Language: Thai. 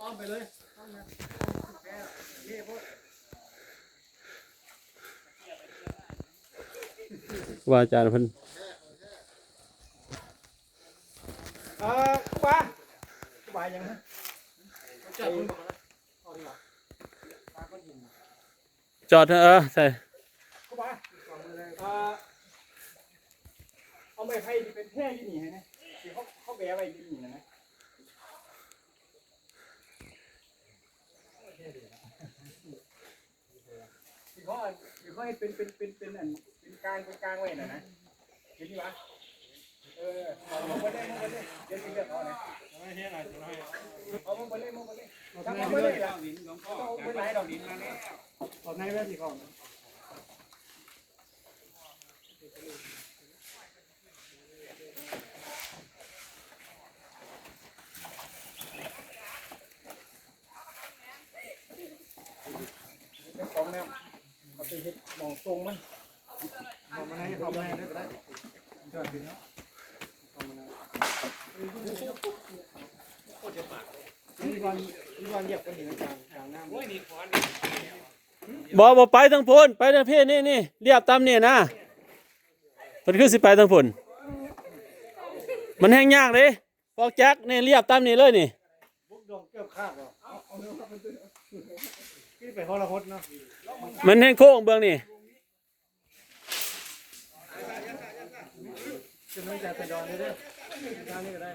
อ้อมไปเลยว่าอาจารย์เพิ่นครูบาครูบายังนะจับมือก่อนนะเอาดีกว่าปาก้อนหิน จอดใส่ ครูบาเอาไม้ไผ่ที่เป็นแท่ยี่หนีให้นะที่เขาแบะไว้ยี่หนีนะที่เขาให้เป็นอันเป็นกลางไว้น่ะนะเห็นไหมวะเอาไปเลยเดี๋ยวเลือกเอาเนี่ยเอาไปเลยทำไปเลยล่ะเอาไปไหนดอกดินมาเนี่ยเอาไหนไว้สิของของแนวเอาไปเห็ดมองตรงมันเอามาให้เขาได้ก็ได้จอดถึงแล้วนี่วันเหยียบกันถึงกลางน้ำโอ้ยนี่ขวานบ่ไปทางพุ่นไปทางพี่นี่เรียบตามนี่นะเพิ่นคือสิไปทางพุ่นมันแห้งยากเลยปอกแจ็คนี่เรียบตามนี่เลยนี่บุกดองเกือบขาดแล้วเอาเนื้อเข้าไปตื้อขึ้นไปฮอลล์ฮดเนาะมันแห้งโค้งเบื้องนี่จะไม่จ่ายไปดอนเลยเด้อทางนี้ก็ได้